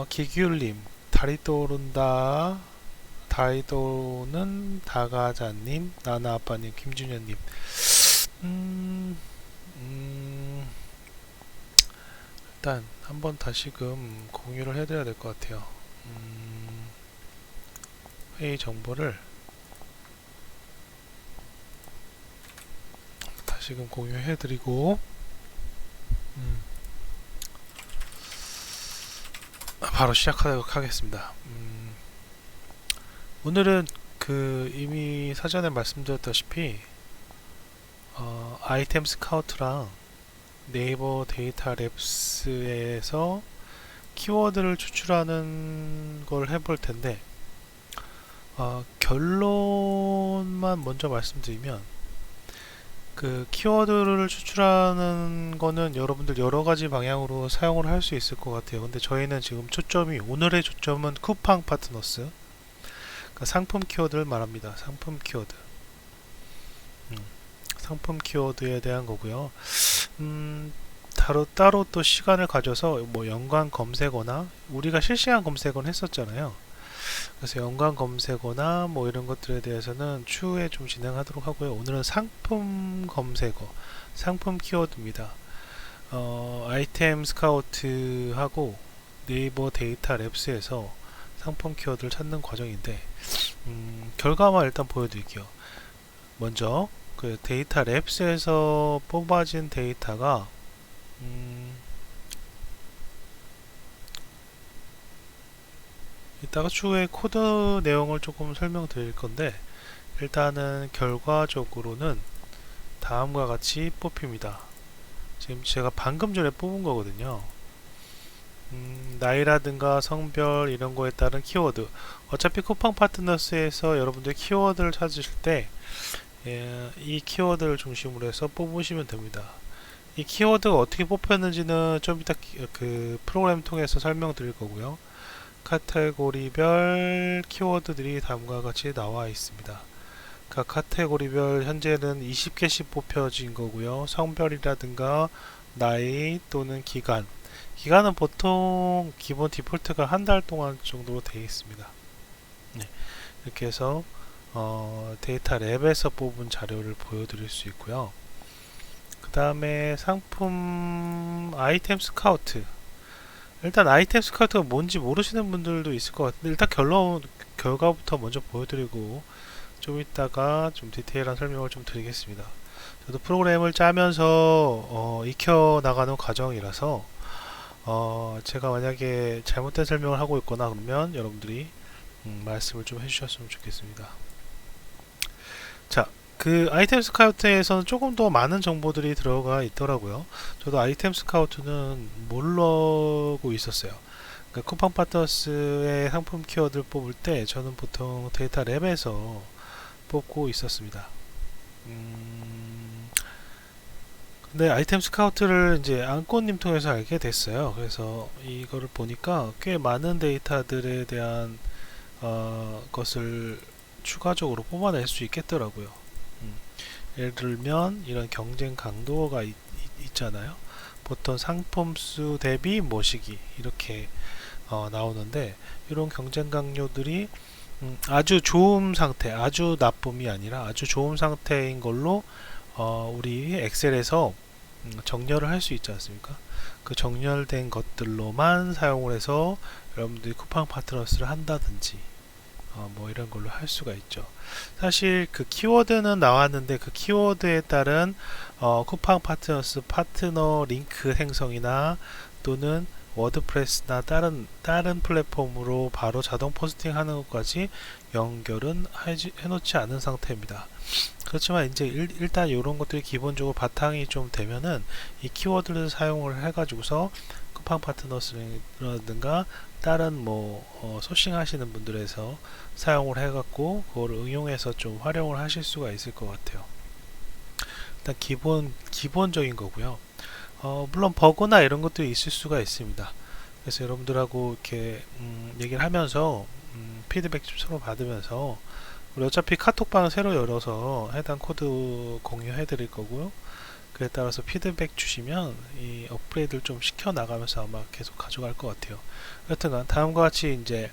기규님, 달이 떠오른다. 달이 떠오르는 다가자님, 나나아빠님, 김준현님. 음, 음, 일단 한번 다시금 공유를 해드려야 될 것 같아요. 회의 정보를 다시금 공유해드리고 바로 시작하도록 하겠습니다. 오늘은 이미 사전에 말씀드렸다시피 아이템 스카우트랑 네이버 데이터 랩스에서 키워드를 추출하는 걸 해볼 텐데 결론만 먼저 말씀드리면 키워드를 추출하는 거는 여러분들 여러 가지 방향으로 사용을 할 수 있을 것 같아요. 근데 저희는 지금 오늘의 초점은 쿠팡 파트너스, 그러니까 상품 키워드를 말합니다. 상품 키워드. 상품 키워드에 대한 거고요. 따로 또 시간을 가져서 뭐 연관 검색어나 우리가 실시간 검색어는 했었잖아요. 그래서 연관 검색어나 뭐 이런 것들에 대해서는 추후에 좀 진행하도록 하고요. 오늘은 상품 검색어, 상품 키워드입니다. 아이템 스카우트하고 네이버 데이터 랩스에서 상품 키워드를 찾는 과정인데 결과만 일단 보여드릴게요. 먼저 데이터 랩스에서 뽑아진 데이터가 이따가 추후에 코드 내용을 조금 설명드릴 건데 일단은 결과적으로는 다음과 같이 뽑힙니다. 지금 제가 방금 전에 뽑은 거거든요. 나이라든가 성별 이런 거에 따른 키워드, 어차피 쿠팡 파트너스에서 여러분들 키워드를 찾으실 때 이 키워드를 중심으로 해서 뽑으시면 됩니다. 이 키워드가 어떻게 뽑혔는지는 좀 이따 프로그램 통해서 설명드릴 거고요. 카테고리별 키워드들이 다음과 같이 나와 있습니다. 각 카테고리별 현재는 20개씩 뽑혀진 거고요. 성별이라든가 나이 또는 기간은 보통 기본 디폴트가 한 달 동안 정도로 되어 있습니다. 네, 이렇게 해서 데이터 랩에서 뽑은 자료를 보여드릴 수 있고요. 그 다음에 상품 아이템 스카우트. 일단 아이템 스카우트가 뭔지 모르시는 분들도 있을 것 같은데 일단 결과부터 먼저 보여드리고 좀 이따가 좀 디테일한 설명을 좀 드리겠습니다. 저도 프로그램을 짜면서 익혀 나가는 과정이라서 제가 만약에 잘못된 설명을 하고 있거나 그러면 여러분들이 말씀을 좀 해주셨으면 좋겠습니다. 자, 아이템 스카우트에서는 조금 더 많은 정보들이 들어가 있더라고요. 저도 아이템 스카우트는 모르고 있었어요. 그러니까 쿠팡 파트너스의 상품 키워드를 뽑을 때 저는 보통 데이터 랩에서 뽑고 있었습니다. 근데 아이템 스카우트를 이제 안꽃님 통해서 알게 됐어요. 그래서 이거를 보니까 꽤 많은 데이터들에 대한 것을 추가적으로 뽑아낼 수 있겠더라고요. 예를 들면 이런 경쟁 강도가 있잖아요. 보통 상품 수 대비 모시기 이렇게 나오는데 이런 경쟁 강요들이 아주 좋은 상태, 아주 나쁨이 아니라 아주 좋은 상태인 걸로 우리 엑셀에서 정렬을 할 수 있지 않습니까? 그 정렬된 것들로만 사용을 해서 여러분들이 쿠팡 파트너스를 한다든지 뭐 이런 걸로 할 수가 있죠. 사실 키워드는 나왔는데 그 키워드에 따른 쿠팡 파트너스 파트너 링크 생성이나 또는 워드프레스나 다른 플랫폼으로 바로 자동 포스팅 하는 것까지 연결은 해놓지 않은 상태입니다. 그렇지만 이제 일단 이런 것들이 기본적으로 바탕이 좀 되면은 이 키워드를 사용을 해가지고서 쿠팡 파트너스라든가 다른 소싱 하시는 분들에서 사용을 해갖고 그걸 응용해서 좀 활용을 하실 수가 있을 것 같아요. 일단 기본적인 거고요. 물론 버그나 이런 것들이 있을 수가 있습니다. 그래서 여러분들하고 이렇게 얘기를 하면서 피드백 좀 서로 받으면서 우리 어차피 카톡방을 새로 열어서 해당 코드 공유해 드릴 거고요. 그에 따라서 피드백 주시면 이 업그레이드를 좀 시켜 나가면서 아마 계속 가져갈 것 같아요. 여튼간 다음과 같이 이제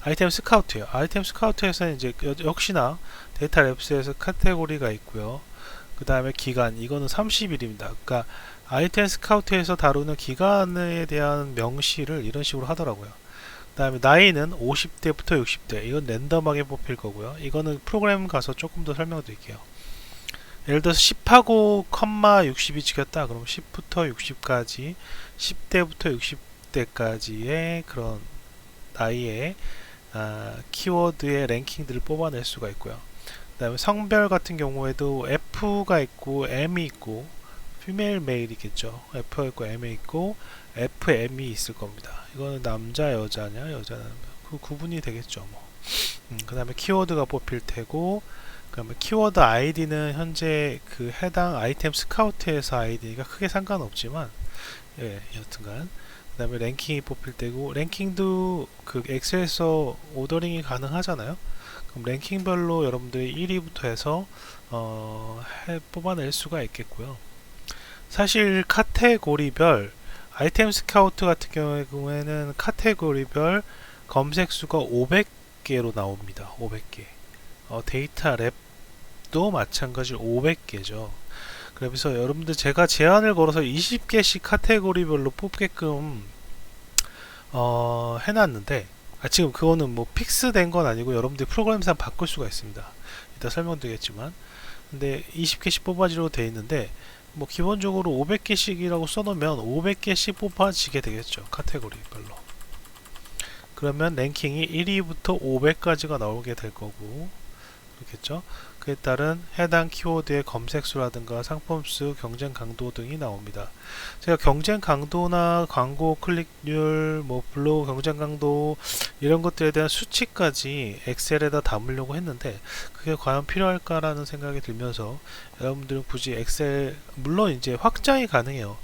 아이템 스카우트예요. 아이템 스카우트에서는 이제 역시나 데이터 랩스에서 카테고리가 있고요. 그 다음에 기간, 이거는 30일입니다. 그러니까 아이템 스카우트에서 다루는 기간에 대한 명시를 이런 식으로 하더라고요. 그 다음에 나이는 50대부터 60대, 이건 랜덤하게 뽑힐 거고요. 이거는 프로그램 가서 조금 더 설명드릴게요. 예를 들어서 10하고 컴마 60이 찍혔다. 그럼 10부터 60까지, 10대부터 60대까지의 그런 나이의 키워드의 랭킹들을 뽑아낼 수가 있고요. 그 다음에 성별 같은 경우에도 F가 있고 M이 있고 피메일 메일이겠죠. F가 있고 M이 있고 FM이 있을 겁니다. 이거는 남자 여자냐 여자 남자 그 구분이 되겠죠. 뭐. 그 다음에 키워드가 뽑힐 테고, 그 다음에 키워드 아이디는 현재 그 해당 아이템 스카우트에서 아이디가 크게 상관없지만, 예, 여튼간 그 다음에 랭킹이 뽑힐 때고, 랭킹도 그 엑셀에서 오더링이 가능하잖아요. 그럼 랭킹별로 여러분들이 1위부터 해서 뽑아낼 수가 있겠고요. 사실 카테고리별 아이템 스카우트 같은 경우에는 카테고리별 검색 수가 500개로 나옵니다. 500개. 데이터 랩도 마찬가지로 500개죠. 그래서 여러분들 제가 제한을 걸어서 20개씩 카테고리별로 뽑게끔 해놨는데, 지금 그거는 뭐 픽스된 건 아니고 여러분들이 프로그램상 바꿀 수가 있습니다. 이따 설명드리겠지만, 근데 20개씩 뽑아지로 되어 있는데, 뭐 기본적으로 500개씩이라고 써놓으면 500개씩 뽑아지게 되겠죠. 카테고리별로. 그러면 랭킹이 1위부터 500까지가 나오게 될 거고, 그렇겠죠. 그에 따른 해당 키워드의 검색수라든가 상품수, 경쟁 강도 등이 나옵니다. 제가 경쟁 강도나 광고 클릭률, 뭐 블로그 경쟁 강도 이런 것들에 대한 수치까지 엑셀에다 담으려고 했는데 그게 과연 필요할까라는 생각이 들면서, 여러분들은 굳이 엑셀, 물론 이제 확장이 가능해요.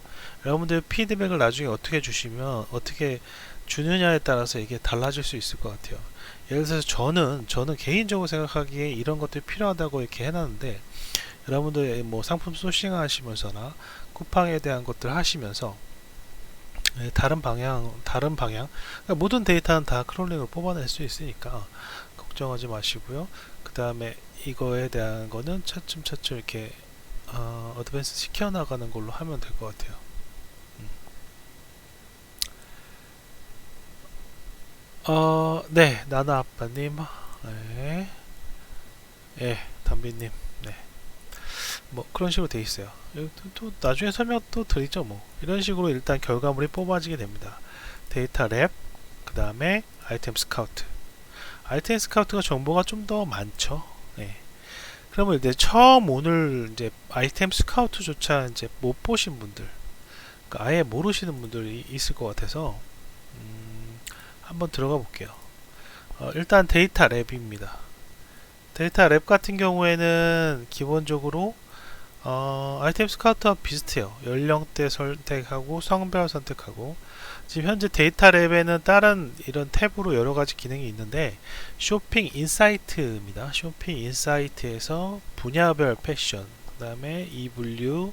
여러분들 피드백을 나중에 어떻게 주시면 어떻게 주느냐에 따라서 이게 달라질 수 있을 것 같아요. 예를 들어서 저는 개인적으로 생각하기에 이런 것들이 필요하다고 이렇게 해놨는데, 여러분들 뭐 상품 소싱 하시면서나 쿠팡에 대한 것들 하시면서 다른 방향 그러니까 모든 데이터는 다 크롤링으로 뽑아낼 수 있으니까 걱정하지 마시고요. 그 다음에 이거에 대한 거는 차츰차츰 이렇게 어드밴스 시켜 나가는 걸로 하면 될 것 같아요. 네, 나나 아빠님, 네, 예, 담비님, 네, 뭐 그런 식으로 돼 있어요. 또 나중에 설명 또 드리죠. 뭐 이런 식으로 일단 결과물이 뽑아지게 됩니다. 데이터 랩, 그 다음에 아이템 스카우트. 아이템 스카우트가 정보가 좀 더 많죠. 네. 그러면 이제 처음 오늘 이제 아이템 스카우트조차 이제 못 보신 분들, 그러니까 아예 모르시는 분들이 있을 것 같아서 한번 들어가 볼게요. 일단 데이터 랩입니다. 데이터 랩 같은 경우에는 기본적으로 아이템 스카우트와 비슷해요. 연령대 선택하고 성별 선택하고, 지금 현재 데이터 랩에는 다른 이런 탭으로 여러가지 기능이 있는데, 쇼핑 인사이트입니다. 쇼핑 인사이트에서 분야별 패션, 그 다음에 이분류,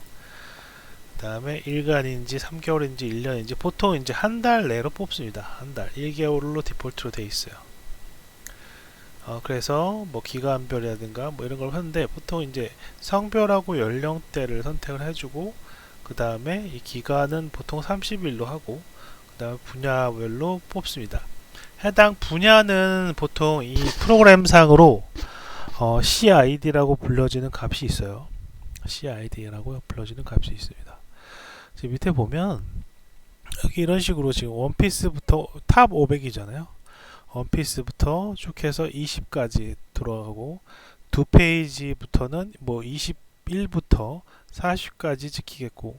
그 다음에 일간인지 3개월인지 1년인지 보통 이제 한 달 내로 뽑습니다. 한 달, 1개월로 디폴트로 돼 있어요. 그래서 뭐 기간별이라든가 뭐 이런 걸 하는데, 보통 이제 성별하고 연령대를 선택을 해주고, 그 다음에 이 기간은 보통 30일로 하고, 그 다음에 분야별로 뽑습니다. 해당 분야는 보통 이 프로그램상으로 CID라고 불려지는 값이 있어요. CID라고 불려지는 값이 있습니다. 지금 밑에 보면 여기 이런 식으로 지금 원피스부터 탑 500이잖아요. 원피스부터 쭉 해서 20까지 들어가고, 두 페이지부터는 뭐 21부터 40까지 지키겠고,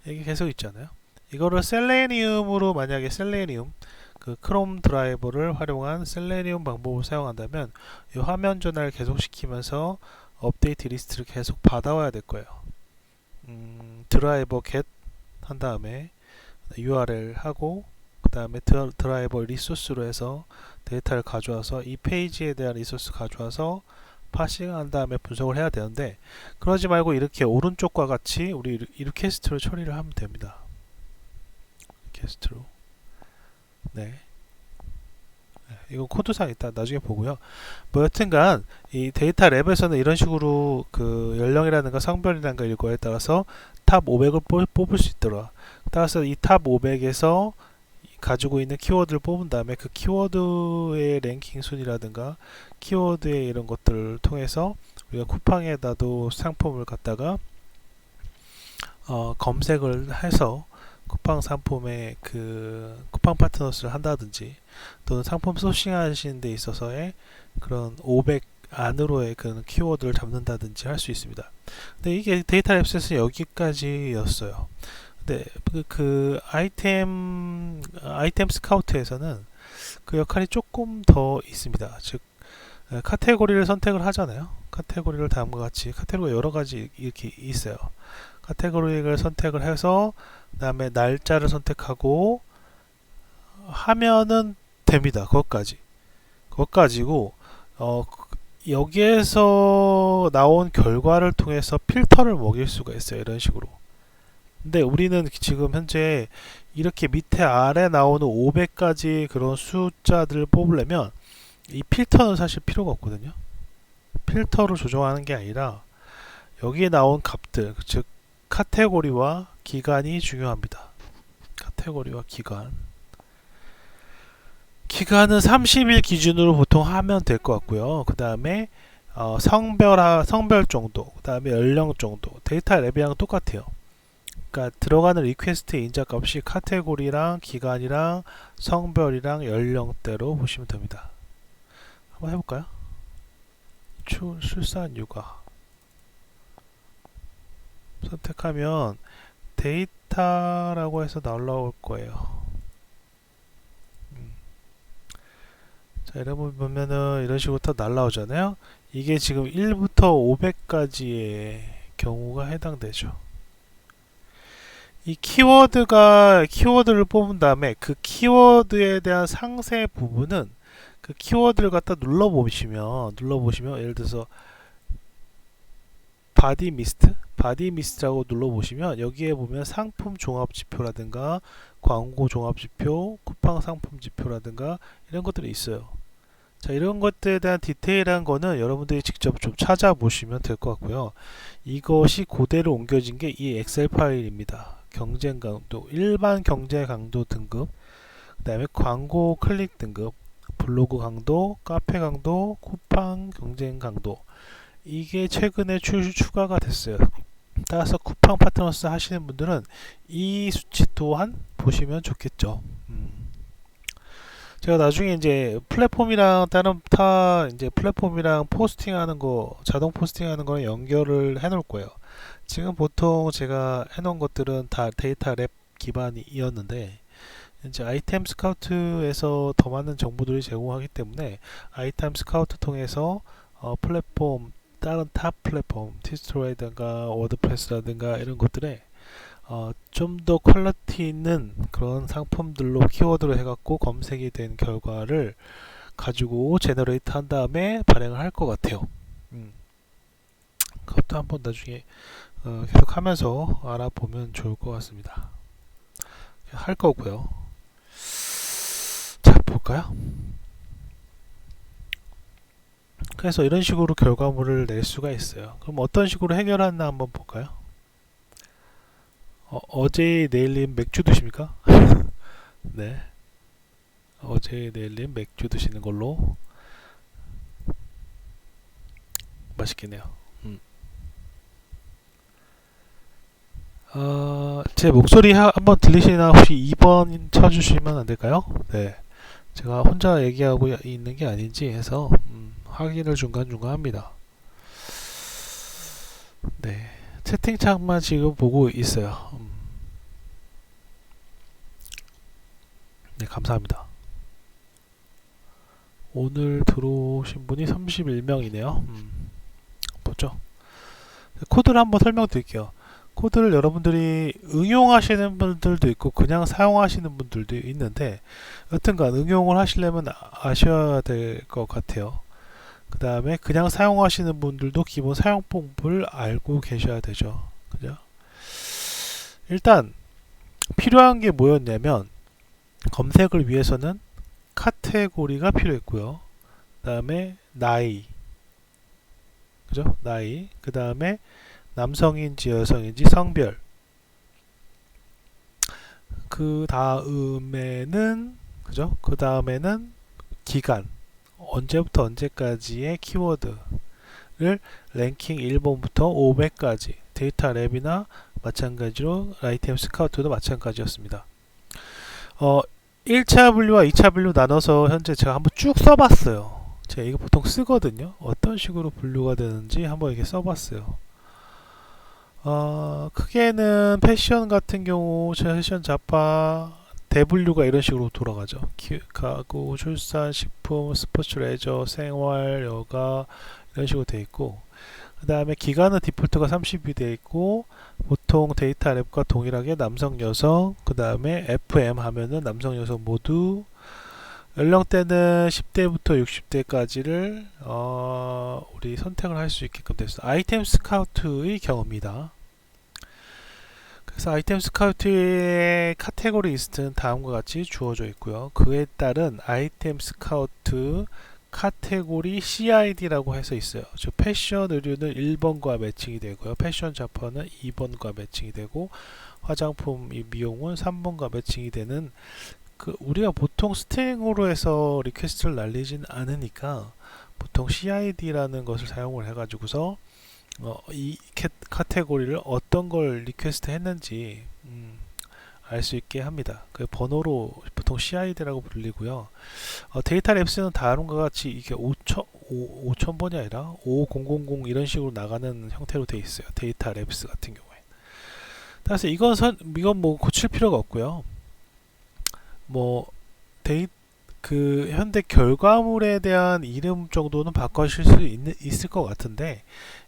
이게 계속 있잖아요. 이거를 셀레니움으로, 만약에 셀레니움 그 크롬 드라이버를 활용한 셀레니움 방법을 사용한다면 이 화면 전환을 계속 시키면서 업데이트 리스트를 계속 받아와야 될 거예요. 드라이버 get 한 다음에 URL 하고, 그 다음에 드라이버 리소스로 해서 데이터를 가져와서 이 페이지에 대한 리소스 가져와서 파싱한 다음에 분석을 해야 되는데, 그러지 말고 이렇게 오른쪽과 같이 우리 리퀘스트로 처리를 하면 됩니다. 리퀘스트로. 네. 이거 코드상 있다 나중에 보고요. 뭐 여튼간 이 데이터 랩에서는 이런 식으로 그 연령이라든가 성별이라든가 이거에 따라서 탑 500을 뽑을 수 있더라. 따라서 이 탑 500에서 가지고 있는 키워드를 뽑은 다음에 그 키워드의 랭킹 순위라든가 키워드의 이런 것들을 통해서 우리가 쿠팡에다도 상품을 갖다가 검색을 해서 쿠팡 상품의 그 쿠팡 파트너스를 한다든지 또는 상품 소싱 하시는 데 있어서의 그런 500 안으로의 그런 키워드를 잡는다든지 할 수 있습니다. 근데 이게 데이터 랩셋은 여기까지였어요. 근데 그 아이템 스카우트에서는 그 역할이 조금 더 있습니다. 즉 카테고리를 선택을 하잖아요. 카테고리를 다음과 같이 카테고리가 여러 가지 이렇게 있어요. 카테고리를 선택을 해서 그 다음에 날짜를 선택하고 하면은 됩니다. 그것까지고 여기에서 나온 결과를 통해서 필터를 먹일 수가 있어요. 이런 식으로. 근데 우리는 지금 현재 이렇게 밑에 아래 나오는 500가지 그런 숫자들을 뽑으려면 이 필터는 사실 필요가 없거든요. 필터로 조정하는 게 아니라 여기에 나온 값들, 즉 카테고리와 기간이 중요합니다. 카테고리와 기간은 30일 기준으로 보통 하면 될 것 같고요. 그 다음에 성별 정도, 그 다음에 연령 정도, 데이터 랩이랑 똑같아요. 그러니까 들어가는 리퀘스트의 인자값이 카테고리랑 기간이랑 성별이랑 연령대로 보시면 됩니다. 한번 해볼까요? 출산 육아 선택하면 데이터라고 해서 날라올 거예요. 자, 여러분 보면은 이런 식으로 다 날라오잖아요. 이게 지금 1부터 500까지의 경우가 해당되죠. 이 키워드를 뽑은 다음에 그 키워드에 대한 상세 부분은 그 키워드를 갖다 눌러보시면 예를 들어서 바디 미스트라고 눌러보시면 여기에 보면 상품 종합 지표라든가 광고 종합 지표, 쿠팡 상품 지표라든가 이런 것들이 있어요. 자, 이런 것들에 대한 디테일한 거는 여러분들이 직접 좀 찾아보시면 될 것 같고요. 이것이 그대로 옮겨진 게 이 엑셀 파일입니다. 경쟁 강도, 일반 경쟁 강도 등급, 그 다음에 광고 클릭 등급, 블로그 강도, 카페 강도, 쿠팡 경쟁 강도, 이게 최근에 추가가 됐어요. 따라서 쿠팡 파트너스 하시는 분들은 이 수치 또한 보시면 좋겠죠. 제가 나중에 이제 플랫폼이랑 다른 이제 플랫폼이랑 포스팅하는 거, 자동 포스팅하는 거랑 연결을 해놓을 거예요. 지금 보통 제가 해놓은 것들은 다 데이터 랩 기반이었는데 이제 아이템 스카우트에서 더 많은 정보들이 제공하기 때문에 아이템 스카우트 통해서 플랫폼, 다른 탑 플랫폼, 티스토라든가 워드프레스라든가 이런 것들에 좀 더 퀄리티 있는 그런 상품들로 키워드로 해갖고 검색이 된 결과를 가지고 제너레이트 한 다음에 발행을 할 것 같아요. 그것도 한번 나중에 계속 하면서 알아보면 좋을 것 같습니다. 할 거고요. 자, 볼까요? 그래서 이런 식으로 결과물을 낼 수가 있어요. 그럼 어떤 식으로 해결하나 한번 볼까요? 어제 내일님 맥주 드십니까? 네. 어제 내일님 맥주 드시는 걸로 맛있겠네요. 제 목소리 한번 들리시나 혹시 2번 쳐주시면 안 될까요? 네. 제가 혼자 얘기하고 있는 게 아닌지 해서 확인을 중간중간 합니다. 네. 채팅창만 지금 보고 있어요. 네, 감사합니다. 오늘 들어오신 분이 31명이네요. 보죠. 코드를 한번 설명드릴게요. 코드를 여러분들이 응용하시는 분들도 있고 그냥 사용하시는 분들도 있는데 여튼간 응용을 하시려면 아셔야 될 것 같아요. 그 다음에 그냥 사용하시는 분들도 기본 사용법을 알고 계셔야 되죠. 그죠? 일단 필요한 게 뭐였냐면 검색을 위해서는 카테고리가 필요했고요. 그 다음에 나이, 그죠? 나이. 그 다음에 남성인지 여성인지 성별. 그 다음에는 그죠? 그 다음에는 기간. 언제부터 언제까지의 키워드를 랭킹 1번부터 500까지 데이터 랩이나 마찬가지로 아이템 스카우트도 마찬가지였습니다. 1차 분류와 2차 분류 나눠서 현재 제가 한번 쭉 써봤어요. 제가 이거 보통 쓰거든요. 어떤 식으로 분류가 되는지 한번 이렇게 써봤어요. 크게는 패션 같은 경우 패션 잡화 대분류가 이런 식으로 돌아가죠. 가구, 출산, 식품, 스포츠, 레저, 생활, 여가 이런 식으로 돼 있고, 그 다음에 기간은 디폴트가 30이 돼 있고, 보통 데이터 랩과 동일하게 남성, 여성, 그 다음에 FM 하면은 남성, 여성 모두, 연령대는 10대부터 60대까지를 우리 선택을 할 수 있게끔 됐어요. 아이템 스카우트의 경우입니다. 그래서 아이템 스카우트의 카테고리 리스트는 다음과 같이 주어져 있고요. 그에 따른 아이템 스카우트 카테고리 CID라고 해서 있어요. 즉 패션 의류는 1번과 매칭이 되고요. 패션 잡화는 2번과 매칭이 되고, 화장품 미용은 3번과 매칭이 되는, 우리가 보통 스트링으로 해서 리퀘스트를 날리진 않으니까 보통 CID라는 것을 사용을 해가지고서 이 카테고리를 어떤 걸 리퀘스트 했는지 알 수 있게 합니다. 그 번호로 보통 CID라고 불리고요. 데이터 랩스는 다음과 같이 이게 5000번이 아니라 5000 이런 식으로 나가는 형태로 되어 있어요. 데이터 랩스 같은 경우에. 따라서 이건 뭐 고칠 필요가 없고요. 뭐 현대 결과물에 대한 이름 정도는 바꾸실 수 있을 것 같은데,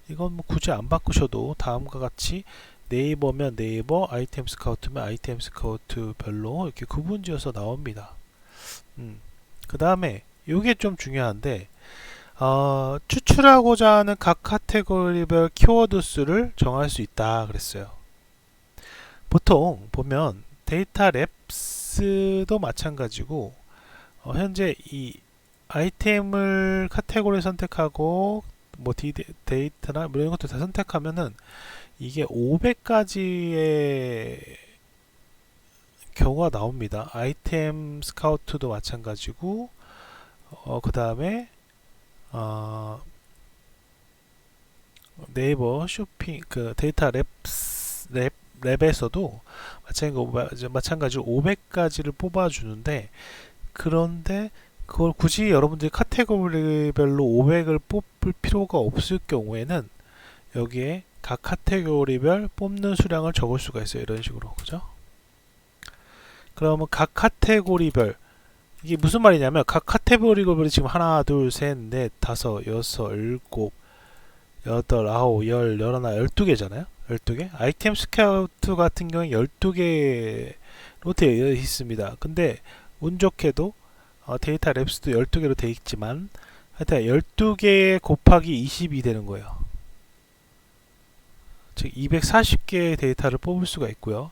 이건 뭐 굳이 안 바꾸셔도 다음과 같이 네이버면 네이버, 아이템 스카우트면 아이템 스카우트별로 이렇게 구분지어서 나옵니다. 그 다음에 이게 좀 중요한데, 추출하고자 하는 각 카테고리별 키워드 수를 정할 수 있다 그랬어요. 보통 보면 데이터 랩스도 마찬가지고, 현재 이 아이템을 카테고리 선택하고 뭐 데이터나 뭐 이런 것들 다 선택하면은 이게 500가지의 경우가 나옵니다. 아이템 스카우트도 마찬가지고, 그 다음에 네이버 쇼핑 데이터 랩에서도 마찬가지로 500가지를 뽑아주는데, 그런데 그걸 굳이 여러분들이 카테고리별로 500을 뽑을 필요가 없을 경우에는 여기에 각 카테고리별 뽑는 수량을 적을 수가 있어요. 이런 식으로. 그죠? 그러면 각 카테고리별, 이게 무슨 말이냐면 각 카테고리별이 지금 하나, 둘, 셋, 넷, 다섯, 여섯, 일곱, 여덟, 아홉, 열, 열하나, 12개잖아요. 12개. 아이템 스카우트 같은 경우에 12개로 되어 있습니다. 근데 운 좋게도 데이터 랩스도 12개로 되어 있지만 하여튼 12개 곱하기 20이 되는 거예요. 즉 240개의 데이터를 뽑을 수가 있고요.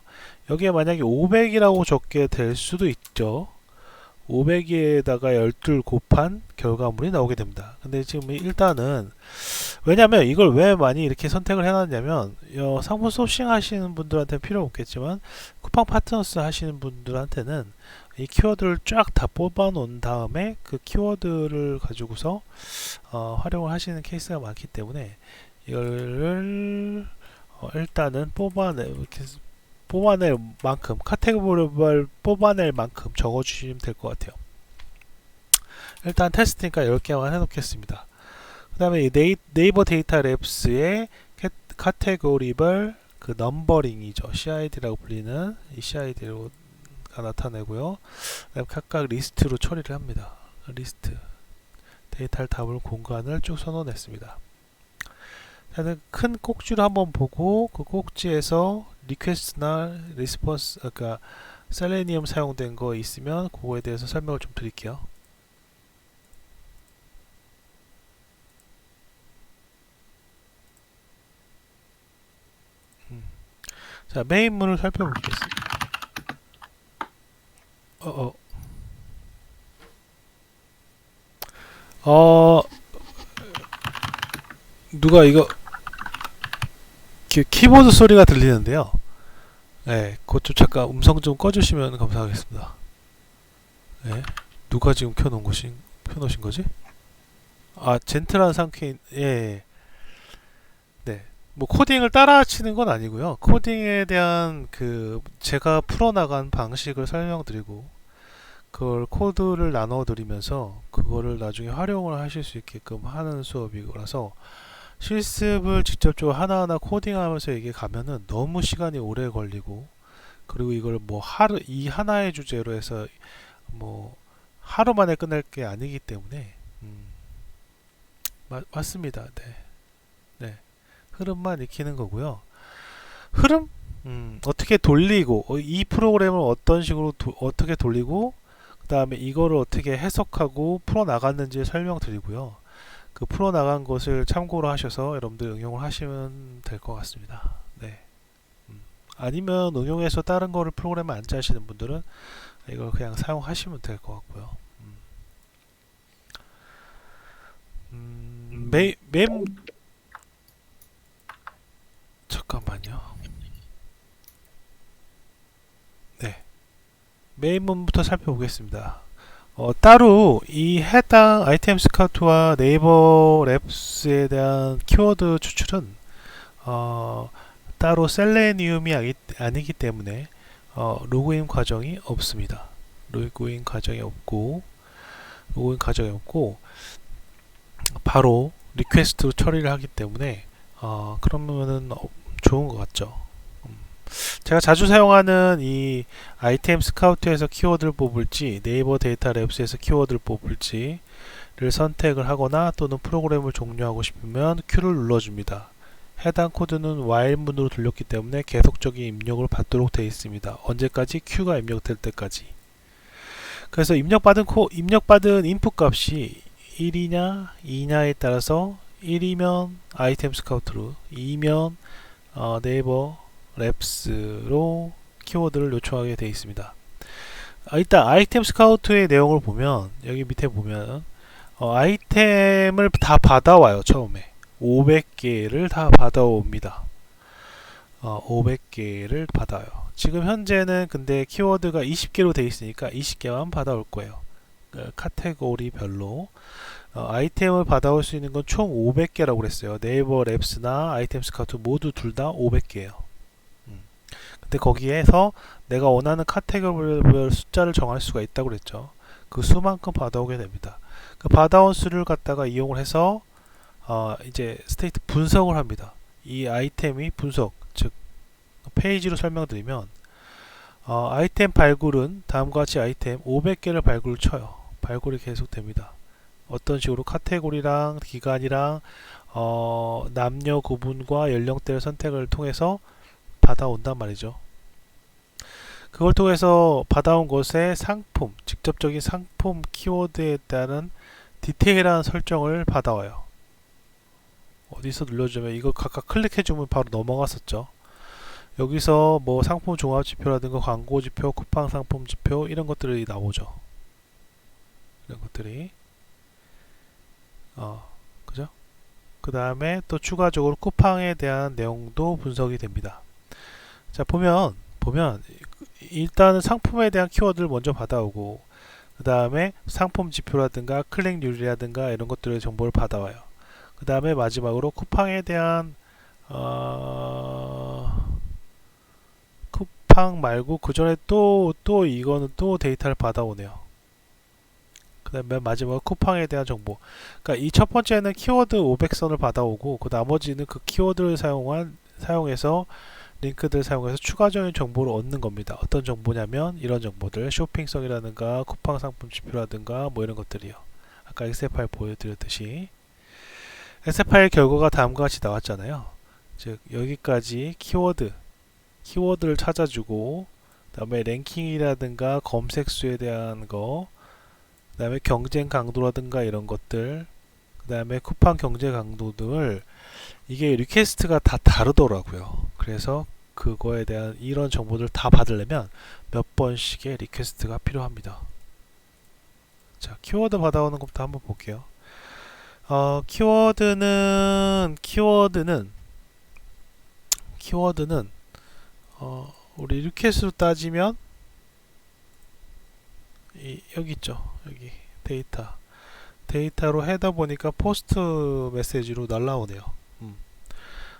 여기에 만약에 500이라고 적게 될 수도 있죠. 500에다가 12 곱한 결과물이 나오게 됩니다. 근데 지금 일단은, 왜냐면 이걸 왜 많이 이렇게 선택을 해놨냐면, 상품 소싱 하시는 분들한테는 필요 없겠지만 쿠팡 파트너스 하시는 분들한테는 이 키워드를 쫙 다 뽑아 놓은 다음에 그 키워드를 가지고서 활용을 하시는 케이스가 많기 때문에 이거를 일단은 뽑아낼 만큼, 카테고리별 뽑아낼 만큼 적어주시면 될 것 같아요. 일단 테스트니까 10개만 해놓겠습니다. 그 다음에 네이버 데이터 랩스의 카테고리별 넘버링이죠. CID라고 불리는 이 CID가 나타내고요. 각각 리스트로 처리를 합니다. 리스트 데이터를 담을 공간을 쭉 선언했습니다. 큰 꼭지를 한번 보고 그 꼭지에서 리퀘스트나 리스폰스, 그러니까 셀레니엄 사용된 거 있으면 그거에 대해서 설명을 좀 드릴게요. 자, 메인문을 살펴보겠습니다. 어, 어, 어, 누가 이거 키보드 소리가 들리는데요. 네, 그것 좀 잠깐 음성 좀 꺼주시면 감사하겠습니다. 네, 누가 지금 켜놓으신 거지? 아, 젠틀한 상쾌인, 예, 예. 네. 뭐 코딩을 따라 치는 건 아니고요. 코딩에 대한 제가 풀어나간 방식을 설명드리고 그걸 코드를 나눠 드리면서 그거를 나중에 활용을 하실 수 있게끔 하는 수업이라서 실습을 직접적으로 하나하나 코딩하면서 이게 가면은 너무 시간이 오래 걸리고 그리고 이걸 뭐 이 하나의 주제로 해서 뭐 하루 만에 끝날 게 아니기 때문에 맞습니다. 네. 네. 흐름만 익히는 거고요. 흐름? 어떻게 돌리고 이 프로그램을 어떤 식으로 어떻게 돌리고 그 다음에 이거를 어떻게 해석하고 풀어나갔는지 설명드리고요. 그 풀어나간 것을 참고로 하셔서 여러분들 응용을 하시면 될 것 같습니다. 네. 아니면 응용해서 다른 거를 프로그램을 안 짜시는 분들은 이걸 그냥 사용하시면 될 것 같고요. 메인 잠깐만요. 네. 메인문부터 살펴보겠습니다. 따로 이 해당 아이템 스카우트와 네이버 랩스에 대한 키워드 추출은 따로 셀레니움이 아니기 때문에 로그인 과정이 없습니다. 로그인 과정이 없고 바로 리퀘스트로 처리를 하기 때문에 그러면은 좋은 것 같죠. 제가 자주 사용하는 이 아이템 스카우트에서 키워드를 뽑을지 네이버 데이터 랩스에서 키워드를 뽑을지를 선택을 하거나 또는 프로그램을 종료하고 싶으면 Q를 눌러줍니다. 해당 코드는 while 문으로 돌렸기 때문에 계속적인 입력을 받도록 되어 있습니다. 언제까지? Q가 입력될 때까지. 그래서 입력받은 인풋 값이 1이냐 2냐에 따라서 1이면 아이템 스카우트로 2면 네이버 랩스로 키워드를 요청하게 되어 있습니다. 일단 아이템 스카우트의 내용을 보면 여기 밑에 보면 아이템을 다 받아와요. 처음에 500개를 다 받아옵니다. 500개를 받아요. 지금 현재는 근데 키워드가 20개로 되어 있으니까 20개만 받아올 거예요. 카테고리별로 아이템을 받아올 수 있는 건 총 500개라고 그랬어요. 네이버 랩스나 아이템 스카우트 모두 둘 다 500개예요. 근데 거기에서 내가 원하는 카테고리별 숫자를 정할 수가 있다고 그랬죠. 그 수만큼 받아오게 됩니다. 그 받아온 수를 갖다가 이용을 해서 이제 스테이트 분석을 합니다. 이 아이템이 분석, 즉 페이지로 설명드리면 아이템 발굴은 다음과 같이 아이템 500개를 발굴을 쳐요. 발굴이 계속됩니다. 어떤 식으로 카테고리랑 기간이랑 남녀 구분과 연령대를 선택을 통해서 받아온단 말이죠. 그걸 통해서 받아온 것의 상품, 직접적인 상품 키워드에 따른 디테일한 설정을 받아와요. 어디서 눌러주면 이거 각각 클릭해주면 바로 넘어갔었죠. 여기서 뭐 상품 종합 지표라든가 광고 지표, 쿠팡 상품 지표 이런 것들이 나오죠. 이런 것들이 그죠? 그 다음에 또 추가적으로 쿠팡에 대한 내용도 분석이 됩니다. 자, 보면 일단은 상품에 대한 키워드를 먼저 받아오고 그 다음에 상품 지표라든가 클릭률이라든가 이런 것들의 정보를 받아와요. 그 다음에 마지막으로 쿠팡에 대한 쿠팡 말고 그 전에 또 이거는 또 데이터를 받아오네요. 그 다음에 마지막으로 쿠팡에 대한 정보. 그러니까 이 첫 번째는 키워드 500선을 받아오고 그 나머지는 그 키워드를 사용해서 링크들을 사용해서 추가적인 정보를 얻는 겁니다. 어떤 정보냐면 이런 정보들, 쇼핑성이라든가 쿠팡 상품 지표라든가 뭐 이런 것들이요. 아까 엑셀 파일 보여드렸듯이 엑셀 파일 결과가 다음과 같이 나왔잖아요. 즉 여기까지 키워드를 찾아주고 그 다음에 랭킹이라든가 검색수에 대한 거, 그 다음에 경쟁 강도라든가 이런 것들, 그 다음에 쿠팡 경쟁 강도 등을 이게 리퀘스트가 다 다르더라고요. 그래서 그거에 대한 이런 정보들 다 받으려면 몇 번씩의 리퀘스트가 필요합니다. 자, 키워드 받아오는 것부터 한번 볼게요. 키워드는 우리 리퀘스트로 따지면 여기 있죠. 여기 데이터로 해다 보니까 포스트 메시지로 날라오네요.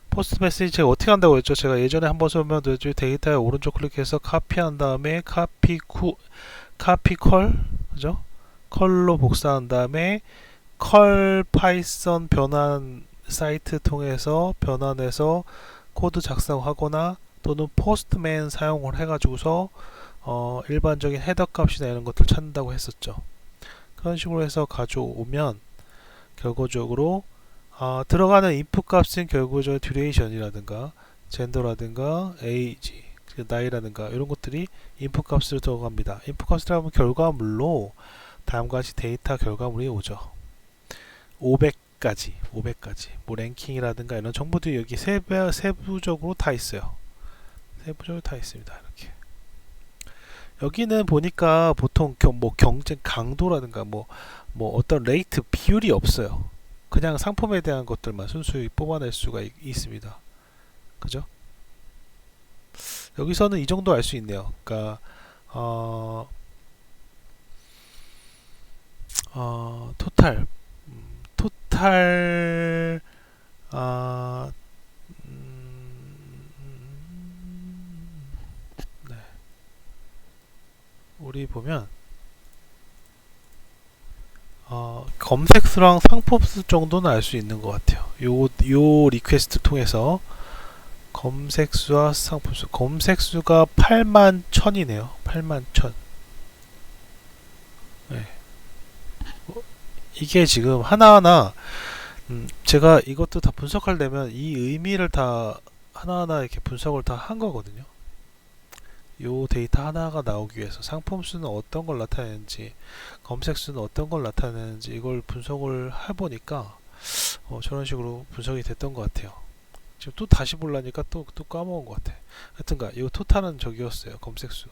포스트 메시지 제가 어떻게 한다고 했죠? 제가 예전에 한번 설명드렸죠. 데이터에 오른쪽 클릭해서 카피한 다음에 카피 컬, 그죠? 컬로 복사한 다음에 컬 파이썬 변환 사이트 통해서 변환해서 코드 작성하거나 또는 포스트맨 사용을 해가지고서 일반적인 헤더 값이나 이런 것들 찾는다고 했었죠. 그런 식으로 해서 가져오면 결과적으로 들어가는 인풋 값은 결국적으로 듀레이션이라든가 젠더라든가 에이지, 나이라든가 이런 것들이 인풋 값으로 들어갑니다. 인풋 값을 들어가면 결과물로 다음과 같이 데이터 결과물이 오죠. 500까지 뭐 랭킹이라든가 이런 정보들이 여기 세부적으로 다 있어요. 세부적으로 다 있습니다. 이렇게 여기는 보니까 보통 뭐 경쟁 강도라든가 뭐 어떤 레이트 비율이 없어요. 그냥 상품에 대한 것들만 순수히 뽑아낼 수가 있습니다. 그죠? 여기서는 이 정도 알 수 있네요. 그러니까 토탈 네. 우리 보면 검색수랑 상품수 정도는 알 수 있는 것 같아요. 요 리퀘스트 통해서 검색수와 상품수. 검색수가 81,000이네요. 81,000. 네. 이게 지금 하나하나 제가 이것도 다 분석하려면 이 의미를 다 하나하나 이렇게 분석을 다 한 거거든요. 요 데이터 하나가 나오기 위해서 상품수는 어떤 걸 나타내는지 검색수는 어떤 걸 나타내는지 이걸 분석을 해보니까 저런 식으로 분석이 됐던 것 같아요. 지금 또 다시 보려니까 또 까먹은 것 같아. 하여튼가 이 토탈은 저기였어요. 검색수.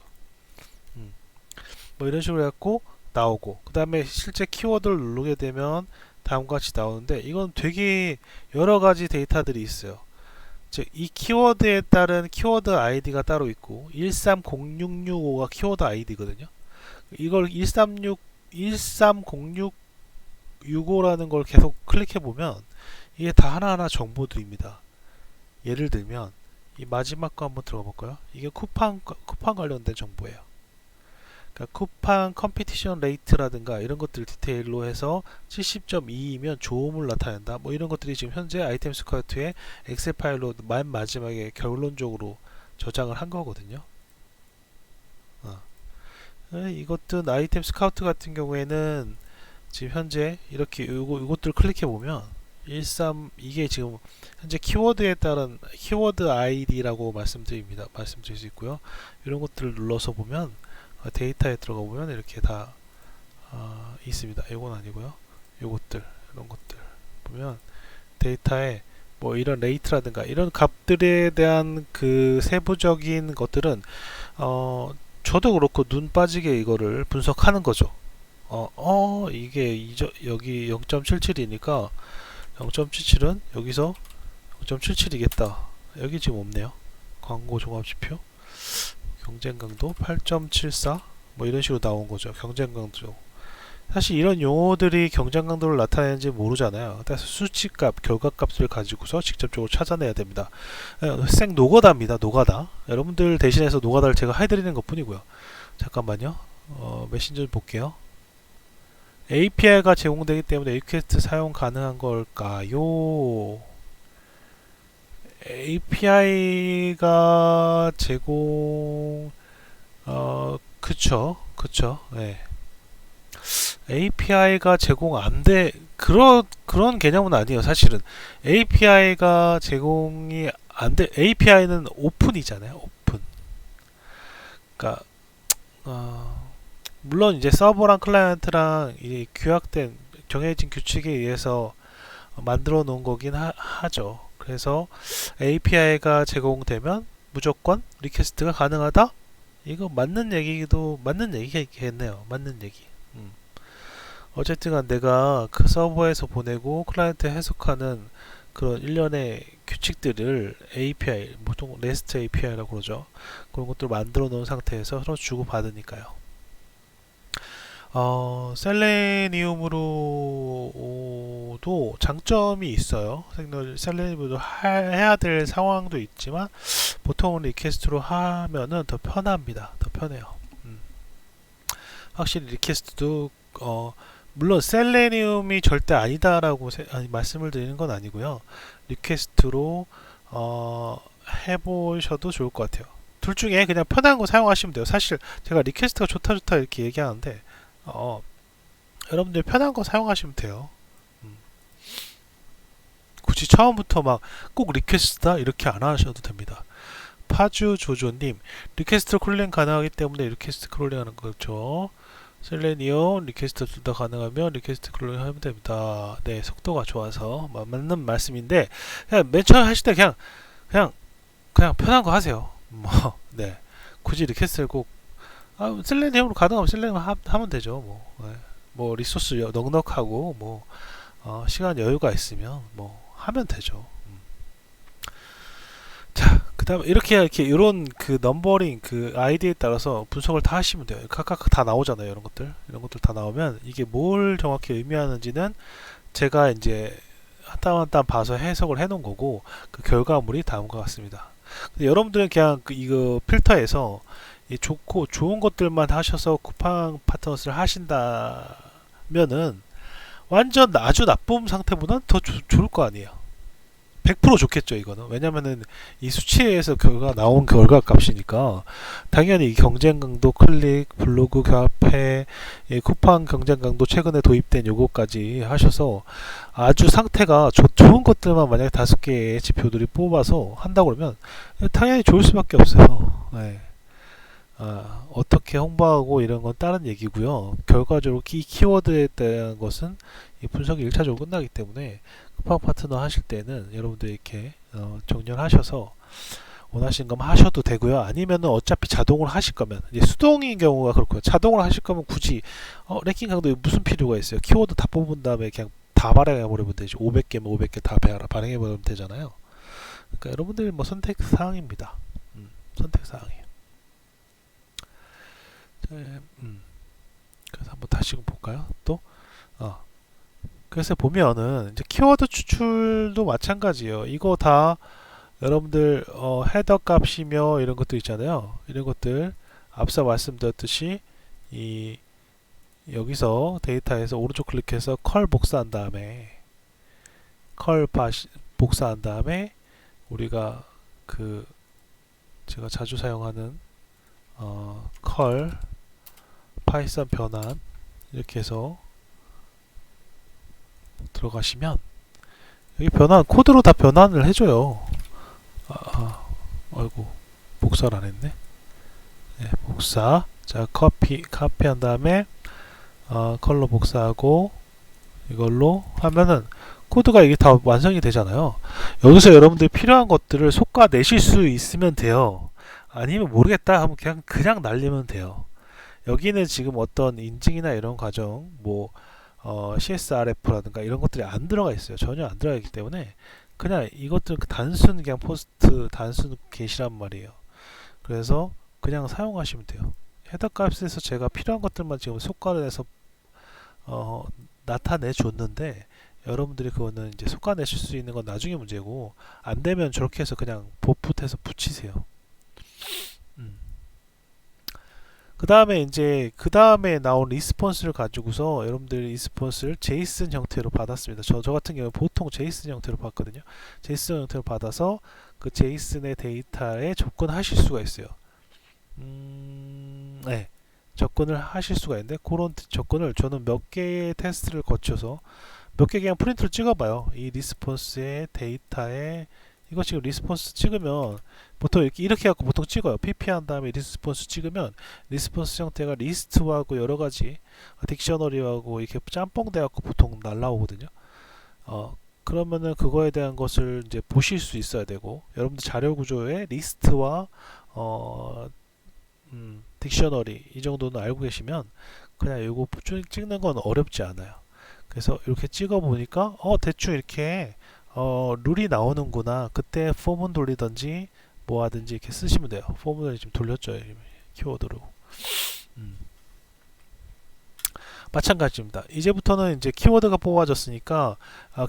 뭐 이런 식으로 해갖고 나오고 그 다음에 실제 키워드를 누르게 되면 다음과 같이 나오는데 이건 되게 여러가지 데이터들이 있어요. 즉 이 키워드에 따른 키워드 아이디가 따로 있고 130665가 키워드 아이디거든요. 이걸 130665라는 걸 계속 클릭해 보면 이게 다 하나하나 정보들입니다. 예를 들면 이 마지막 거 한번 들어가 볼까요? 이게 쿠팡 관련된 정보예요. 그러니까 쿠팡 컴피티션 레이트라든가 이런 것들 디테일로 해서 70.2이면 좋음을 나타낸다. 뭐 이런 것들이 지금 현재 아이템 스카우트의 엑셀 파일로 맨 마지막에 결론적으로 저장을 한 거거든요. 이것들 아이템 스카우트 같은 경우에는 지금 현재 이렇게 이것들 클릭해 보면 이게 지금 현재 키워드에 따른 키워드 아이디라고 말씀드릴 수 있고요. 이런 것들을 눌러서 보면 데이터에 들어가 보면 이렇게 다 있습니다. 이건 아니고요. 요것들 이런 것들 보면 데이터에 뭐 이런 레이트라든가 이런 값들에 대한 그 세부적인 것들은 저도 그렇고 눈 빠지게 이거를 분석하는 거죠. 이게 여기 0.77이니까 0.77은 여기서 0.77이겠다. 여기 지금 없네요. 광고 종합지표 경쟁 강도 8.74 뭐 이런 식으로 나온 거죠. 경쟁 강도. 사실 이런 용어들이 경쟁 강도를 나타내는지 모르잖아요. 그래서 수치값, 결과값을 가지고서 직접적으로 찾아내야 됩니다. 생 노가다입니다. 노가다. 여러분들 대신해서 노가다를 제가 해드리는 것 뿐이고요. 잠깐만요. 메신저 볼게요. API가 제공되기 때문에 리퀘스트 사용 가능한 걸까요? API가 제공 그쵸 네. API가 제공 안돼 그런 개념은 아니에요. 사실은 API가 제공이 안돼. API는 오픈이잖아요. 오픈. 그러니까 물론 이제 서버랑 클라이언트랑 이 규약된 정해진 규칙에 의해서 만들어 놓은 거긴 하죠. 그래서 API가 제공되면 무조건 리퀘스트가 가능하다? 이거 맞는 얘기겠네요. 맞는 얘기. 어쨌든 간 내가 그 서버에서 보내고 클라이언트 해석하는 그런 일련의 규칙들을 API, 보통 REST API라고 그러죠. 그런 것들을 만들어 놓은 상태에서 서로 주고 받으니까요. 셀레니움으로도 장점이 있어요. 셀레니움으로 해야 될 상황도 있지만 보통은 리퀘스트로 하면은 더 편합니다. 더 편해요. 확실히 리퀘스트도 물론 셀레니움이 절대 아니다라고 말씀을 드리는 건 아니고요. 리퀘스트로 해보셔도 좋을 것 같아요. 둘 중에 그냥 편한 거 사용하시면 돼요. 사실 제가 리퀘스트가 좋다 이렇게 얘기하는데 여러분들 편한 거 사용하시면 돼요. 굳이 처음부터 막 꼭 리퀘스트다 이렇게 안 하셔도 됩니다. 파주 조조님, 리퀘스트 크롤링 가능하기 때문에 리퀘스트 크롤링 하는 거죠. 셀레니움 리퀘스트 둘 다 가능하면 리퀘스트 크롤링 하면 됩니다. 네, 속도가 좋아서 맞는 말씀인데 그냥 맨 처음 하실 때 그냥 편한 거 하세요. 네, 굳이 리퀘스트를 꼭 셀레니움으로 가능하면 셀레니움 하면 되죠. 네. 리소스 넉넉하고 시간 여유가 있으면 하면 되죠. 자, 그다음에 이렇게 이런 그 넘버링 그 아이디에 따라서 분석을 다 하시면 돼요. 각각 다 나오잖아요. 이런 것들 다 나오면 이게 뭘 정확히 의미하는지는 제가 이제 한 땀 한 땀 봐서 해석을 해놓은 거고 그 결과물이 다음과 같습니다. 근데 여러분들은 그냥 이거 필터에서 좋고 좋은 것들만 하셔서 쿠팡 파트너스를 하신다면은 완전 아주 나쁨 상태보다는 더 좋을 거 아니에요. 100% 좋겠죠 이거는. 왜냐면은 이 수치에서 나온 결과 값이니까 당연히 경쟁 강도, 클릭, 블로그, 카페, 쿠팡 경쟁 강도 최근에 도입된 요거까지 하셔서 아주 상태가 좋은 것들만 만약에 5개의 지표들이 뽑아서 한다고 그러면 당연히 좋을 수밖에 없어요. 네. 어떻게 홍보하고 이런 건 다른 얘기고요. 결과적으로 키워드에 대한 것은 이 분석이 1차적으로 끝나기 때문에 쿠팡 파트너 하실 때는 여러분들 이렇게 정렬하셔서 원하시는 거면 하셔도 되고요. 아니면은 어차피 자동으로 하실 거면 이제 수동인 경우가 그렇고요. 자동으로 하실 거면 굳이 랭킹 강도에 무슨 필요가 있어요. 키워드 다 뽑은 다음에 그냥 다 발행해 버리면 되죠. 500개면 500개 다 발행해 버리면 되잖아요. 그러니까 여러분들 선택 사항입니다. 선택 사항이에요. 그래서 한번 다시 볼까요? 또 그래서 보면은 이제 키워드 추출도 마찬가지예요. 이거 다 여러분들 헤더 값이며 이런 것도 있잖아요. 이런 것들 앞서 말씀드렸듯이 여기서 데이터에서 오른쪽 클릭해서 컬 복사한 다음에 복사한 다음에 우리가 제가 자주 사용하는 컬 파이썬 변환 이렇게 해서 들어가시면 여기 코드로 다 변환을 해줘요. 아이고 복사를 안 했네. 네, 복사. 자, 카피한 다음에 컬러 복사하고 이걸로 하면은 코드가 이게 다 완성이 되잖아요. 여기서 여러분들이 필요한 것들을 솎아내실 수 있으면 돼요. 아니면 모르겠다 하면 그냥 날리면 돼요. 여기는 지금 어떤 인증이나 이런 과정 CSRF라든가 이런 것들이 안 들어가 있어요. 전혀 안 들어가 있기 때문에 그냥 이것들은 단순 그냥 포스트 단순 게시란 말이에요. 그래서 그냥 사용하시면 돼요. 헤더 값에서 제가 필요한 것들만 지금 솎아내서 나타내 줬는데 여러분들이 그거는 이제 솎아내실 수 있는 건 나중에 문제고 안 되면 저렇게 해서 그냥 보풋해서 붙이세요. 그 다음에 나온 리스폰스를 가지고서 여러분들이 리스폰스를 제이슨 형태로 받았습니다. 저 같은 경우는 보통 제이슨 형태로 받거든요. 제이슨 형태로 받아서 그 제이슨의 데이터에 접근하실 수가 있어요. 네. 접근을 하실 수가 있는데 그런 접근을 저는 몇 개의 테스트를 거쳐서 몇 개 그냥 프린트를 찍어봐요. 이 리스폰스의 데이터에 이거 지금 리스폰스 찍으면 보통 이렇게 갖고 보통 찍어요. pp 한 다음에 리스폰스 찍으면 리스폰스 형태가 리스트하고 여러가지 딕셔너리하고 이렇게 짬뽕 돼갖고 보통 날라오거든요. 그러면은 그거에 대한 것을 이제 보실 수 있어야 되고, 여러분들 자료 구조에 리스트와 딕셔너리 이 정도는 알고 계시면 그냥 이거 찍는 건 어렵지 않아요. 그래서 이렇게 찍어 보니까 대충 이렇게 룰이 나오는구나. 그때 폼은 돌리든지 뭐 하든지 이렇게 쓰시면 돼요. 폼을 지금 돌렸죠, 키워드로. 음. 마찬가지입니다. 이제부터는 이제 키워드가 뽑아졌으니까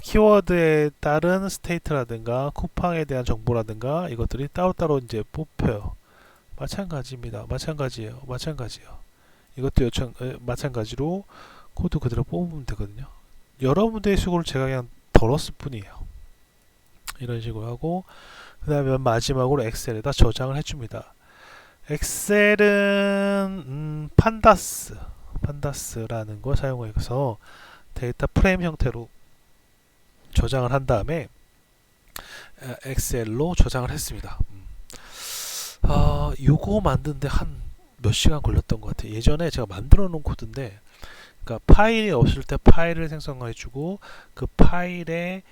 키워드에 따른 스테이트라든가 쿠팡에 대한 정보라든가 이것들이 따로따로 이제 뽑혀요. 마찬가지입니다. 마찬가지예요. 이것도 마찬가지로 코드 그대로 뽑으면 되거든요. 여러분들의 수고를 제가 그냥 덜었을 뿐이에요. 이런 식으로 하고, 그 다음에 마지막으로 엑셀에다 저장을 해줍니다. 엑셀은 판다스라는 걸 사용해서 데이터 프레임 형태로 저장을 한 다음에 엑셀로 저장을 했습니다. 요거 만드는데 한 몇 시간 걸렸던 것 같아요. 예전에 제가 만들어 놓은 코드인데, 그러니까 파일이 없을 때 파일을 생성해주고 그 파일에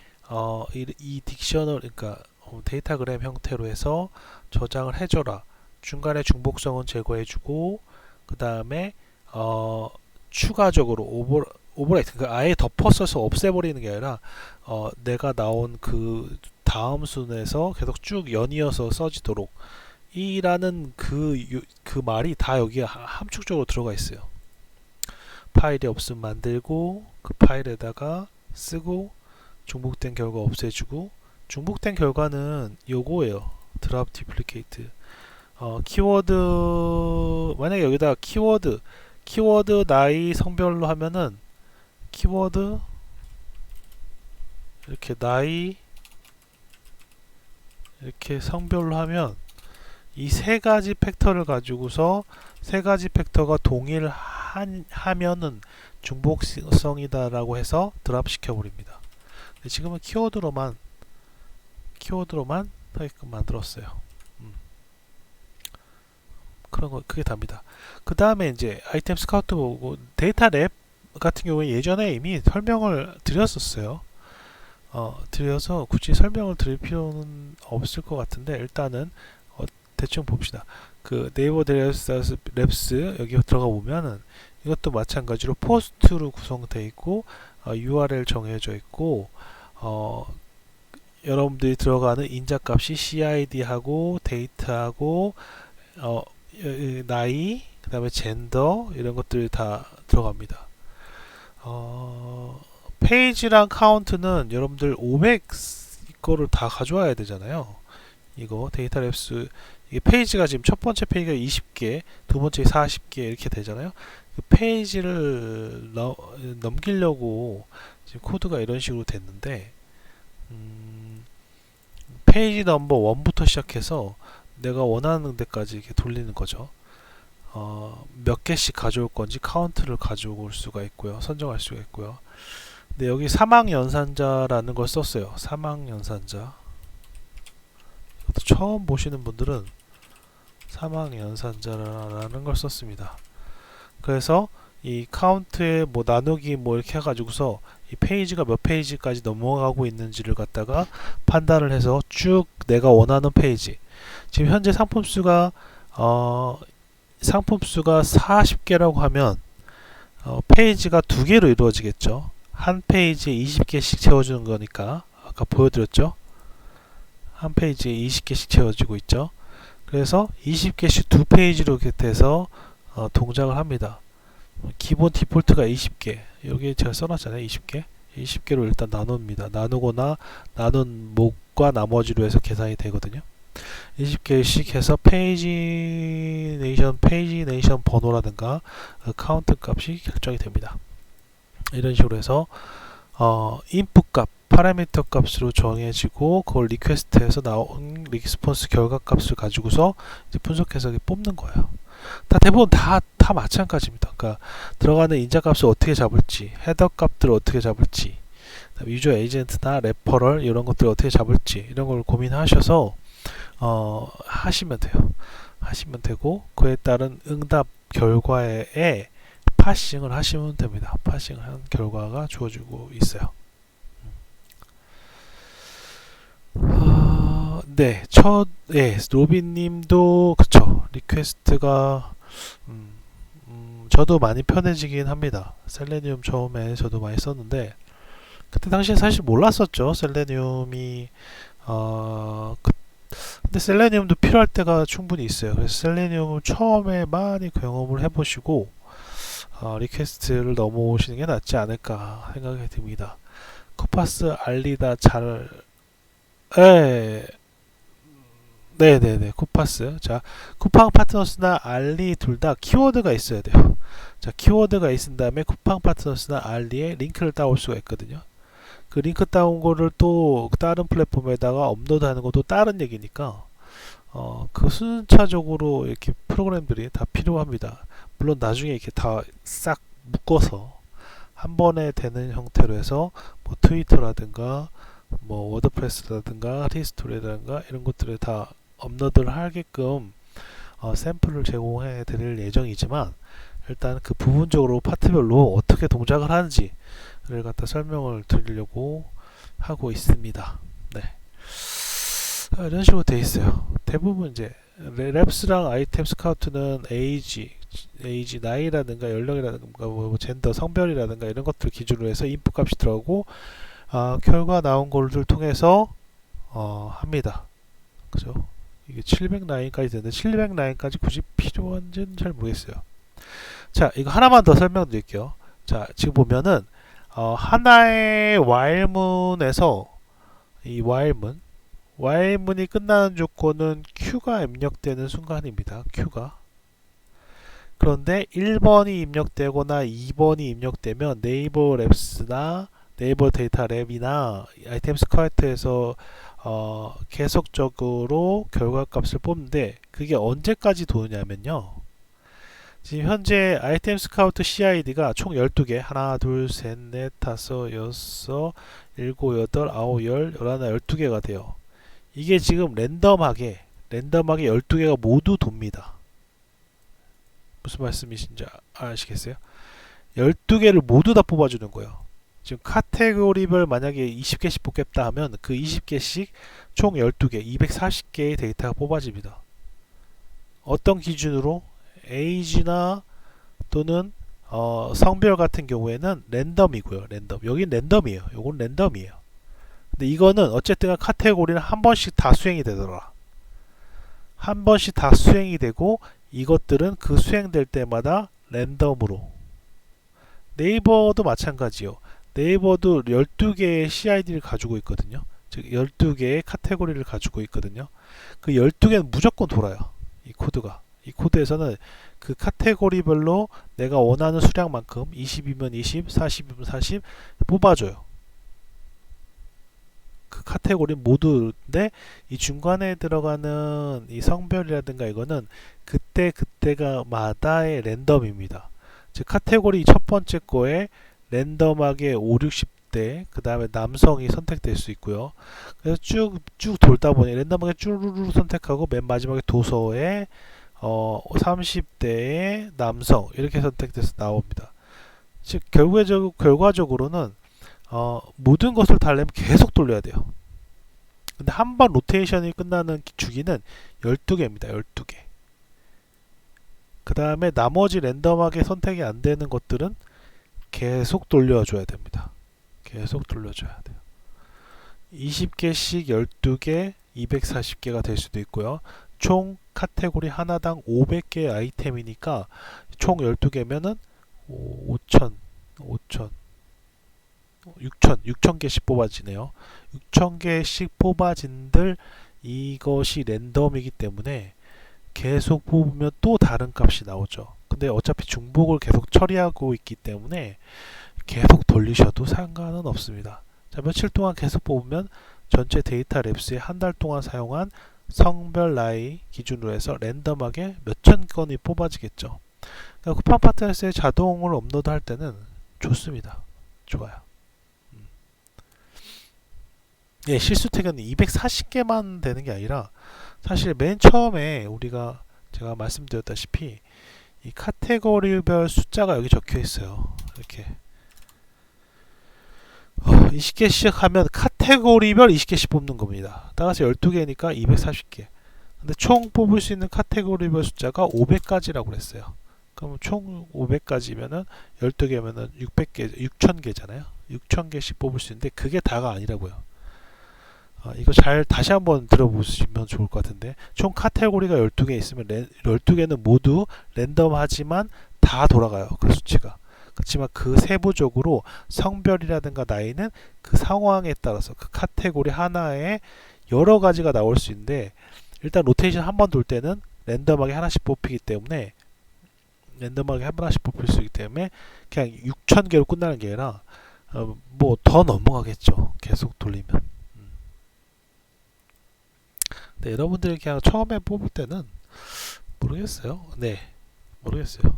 이 딕셔널, 그러니까 데이터그램 형태로 해서 저장을 해줘라. 중간에 중복성은 제거해주고, 그 다음에 추가적으로 오버라이트, 그러니까 아예 덮어써서 없애버리는 게 아니라 내가 나온 그 다음 순에서 계속 쭉 연이어서 써지도록 이라는 그 말이 다 여기에 함축적으로 들어가 있어요. 파일이 없으면 만들고 그 파일에다가 쓰고 중복된 결과 없애주고, 중복된 결과는 요거예요. 드랍 디플리케이트. 키워드, 만약에 여기다 키워드 나이 성별로 하면은 키워드 이렇게 나이 이렇게 성별로 하면 이 세 가지 팩터를 가지고서 세 가지 팩터가 동일하면은 중복성이다라고 해서 드랍 시켜버립니다. 지금은 키워드로만 하게끔 만들었어요. 그런 거 그게 답니다. 그 다음에 이제 아이템 스카우트 보고 데이터 랩 같은 경우에 예전에 이미 설명을 드렸었어요. 드려서 굳이 설명을 드릴 필요는 없을 것 같은데, 일단은 대충 봅시다. 그 네이버 랩스 여기 들어가 보면은 이것도 마찬가지로 포스트로 구성되어 있고 URL 정해져 있고, 여러분들이 들어가는 인자값이 CID하고 데이트하고 나이, 그 다음에 젠더 이런 것들이 다 들어갑니다. 페이지랑 카운트는 여러분들 500 거를 다 가져와야 되잖아요. 이거 데이터 랩스, 이게 페이지가 지금 첫 번째 페이지가 20개, 두 번째 40개 이렇게 되잖아요. 그 페이지를 넘기려고 지금 코드가 이런 식으로 됐는데, 페이지 넘버 1부터 시작해서 내가 원하는 데까지 이렇게 돌리는 거죠. 몇 개씩 가져올 건지 카운트를 가져올 수가 있고요. 선정할 수가 있고요. 근데 여기 사망 연산자라는 걸 썼어요. 사망 연산자. 이것도 처음 보시는 분들은 사망 연산자라는 걸 썼습니다. 그래서 이 카운트에 뭐 나누기 뭐 이렇게 해가지고서 이 페이지가 몇 페이지까지 넘어가고 있는지를 갖다가 판단을 해서 쭉 내가 원하는 페이지, 지금 현재 상품수가 40개라고 하면 페이지가 두 개로 이루어지겠죠. 한 페이지에 20개씩 채워주는 거니까 아까 보여드렸죠. 한 페이지에 20개씩 채워지고 있죠. 그래서 20개씩 두 페이지로 이렇게 돼서 동작을 합니다. 기본 디폴트가 20개, 여기 제가 써놨잖아요. 20개로 일단 나눕니다. 나누거나 나눈 목과 나머지로 해서 계산이 되거든요. 20개씩 해서 페이지 네이션 번호라든가 카운트 값이 결정이 됩니다. 이런 식으로 해서 인풋 값, 파라미터 값으로 정해지고 그걸 리퀘스트해서 나온 리스폰스 결과 값을 가지고서 이제 분석해서 뽑는 거예요. 대부분 다 마찬가지입니다. 그러니까 들어가는 인자 값을 어떻게 잡을지, 헤더 값들을 어떻게 잡을지, 유저 에이전트나 레퍼럴 이런 것들을 어떻게 잡을지 이런 걸 고민하셔서 하시면 돼요. 하시면 되고 그에 따른 응답 결과에 파싱을 하시면 됩니다. 파싱을 한 결과가 주어지고 있어요. 네, 로빈님도 그쵸. 리퀘스트가 저도 많이 편해지긴 합니다. 셀레니움 처음에 저도 많이 썼는데 그때 당시에 사실 몰랐었죠. 셀레니움이 근데 셀레니움도 필요할 때가 충분히 있어요. 그래서 셀레니움을 처음에 많이 경험을 해보시고 리퀘스트를 넘어오시는 게 낫지 않을까 생각이 듭니다. 코파스 알리다 잘 예, 네네네 코파스 자 쿠팡 파트너스나 알리 둘 다 키워드가 있어야 돼요. 자 키워드가 있은 다음에 쿠팡 파트너스나 알리에 링크를 따올 수가 있거든요. 그 링크 따온 거를 또 다른 플랫폼에다가 업로드하는 것도 다른 얘기니까 그 순차적으로 이렇게 프로그램들이 다 필요합니다. 물론 나중에 이렇게 다 싹 묶어서 한 번에 되는 형태로 해서 뭐 트위터라든가 뭐 워드프레스라든가 히스토리라든가 이런 것들을 다 업로드를 하게끔 샘플을 제공해 드릴 예정이지만 일단 그 부분적으로 파트별로 어떻게 동작을 하는지를 갖다 설명을 드리려고 하고 있습니다. 네. 이런 식으로 돼 있어요. 대부분 이제 랩스랑 아이템 스카우트는 에이지 나이라든가 연령이라든가 뭐 젠더 성별이라든가 이런 것들 기준으로 해서 인풋 값이 들어가고 결과 나온 걸들 통해서 합니다. 그죠? 이게 700라인까지 되는데 700라인까지 굳이 필요한지는 잘 모르겠어요. 자, 이거 하나만 더 설명드릴게요. 자, 지금 보면은 하나의 while문에서 이 while문이 끝나는 조건은 Q가 입력되는 순간입니다. Q가. 그런데 1번이 입력되거나 2번이 입력되면 네이버 랩스나 네이버 데이터 랩이나 아이템 스카우트에서 계속적으로 결과값을 뽑는데 그게 언제까지 도느냐면요. 지금 현재 아이템 스카우트 CID가 총 12개 하나 둘셋넷 다섯 여섯 일곱 여덟 아홉 열 열하나 12개가 돼요. 이게 지금 랜덤하게 12개가 모두 돕니다. 무슨 말씀이신지 아시겠어요? 12개를 모두 다 뽑아주는 거예요. 지금 카테고리별 만약에 20개씩 뽑겠다 하면 그 20개씩 총 12개 240개의 데이터가 뽑아집니다. 어떤 기준으로? 에이지나 또는 성별 같은 경우에는 랜덤이고요. 랜덤. 여긴 랜덤이에요. 요건 랜덤이에요. 근데 이거는 어쨌든 카테고리는 한 번씩 다 수행이 되더라. 한 번씩 다 수행이 되고 이것들은 그 수행될 때마다 랜덤으로. 네이버도 마찬가지요. 네이버도 12개의 CID를 가지고 있거든요. 즉 12개의 카테고리를 가지고 있거든요. 그 12개는 무조건 돌아요. 이 코드가. 이 코드에서는 그 카테고리별로 내가 원하는 수량만큼 20이면 20, 40이면 40 뽑아줘요. 그 카테고리 모두인데 이 중간에 들어가는 이 성별이라든가 이거는 그때가 마다의 랜덤입니다. 즉 카테고리 첫 번째 거에 랜덤하게 5, 60대 그 다음에 남성이 선택될 수 있고요. 그래서 쭉 돌다 보니 랜덤하게 쭈루루 선택하고 맨 마지막에 도서에 30대의 남성 이렇게 선택돼서 나옵니다. 즉 결과적으로는 모든 것을 다 내면 계속 돌려야 돼요. 근데 한 번 로테이션이 끝나는 주기는 12개입니다. 12개. 그 다음에 나머지 랜덤하게 선택이 안 되는 것들은 계속 돌려줘야 됩니다. 계속 돌려줘야 돼요. 20개씩 12개, 240개가 될 수도 있고요. 총 카테고리 하나당 500개의 아이템이니까 총 12개면은 6,000개씩 뽑아지네요. 6,000개씩 뽑아진들 이것이 랜덤이기 때문에 계속 뽑으면 또 다른 값이 나오죠. 근데 어차피 중복을 계속 처리하고 있기 때문에 계속 돌리셔도 상관은 없습니다. 자, 며칠 동안 계속 뽑으면 전체 데이터 랩스에 한 달 동안 사용한 성별 나이 기준으로 해서 랜덤하게 몇천 건이 뽑아지겠죠. 그러니까 쿠팡 파트너스에 자동으로 업로드 할 때는 좋습니다. 좋아요. 예, 실수 태그는 240개만 되는 게 아니라 사실 맨 처음에 제가 말씀드렸다시피 이 카테고리별 숫자가 여기 적혀 있어요. 이렇게 20개씩 하면 카테고리별 20개씩 뽑는 겁니다. 따라서 12개니까 240개. 근데 총 뽑을 수 있는 카테고리별 숫자가 500가지라고 그랬어요. 그럼 총 500가지면은 12개면은 600개, 6000개잖아요. 6000개씩 뽑을 수 있는데 그게 다가 아니라고요. 이거 잘 다시 한번 들어보시면 좋을 것 같은데, 총 카테고리가 12개 있으면 12개는 모두 랜덤하지만 다 돌아가요. 그 수치가. 그렇지만 그 세부적으로 성별이라든가 나이는 그 상황에 따라서 그 카테고리 하나에 여러 가지가 나올 수 있는데, 일단 로테이션 한 번 돌 때는 랜덤하게 하나씩 뽑히기 때문에 랜덤하게 하나씩 뽑힐 수 있기 때문에 그냥 6000개로 끝나는 게 아니라 뭐 더 넘어가겠죠. 계속 돌리면. 네, 여러분들이 그냥 처음에 뽑을 때는 모르겠어요. 네, 모르겠어요.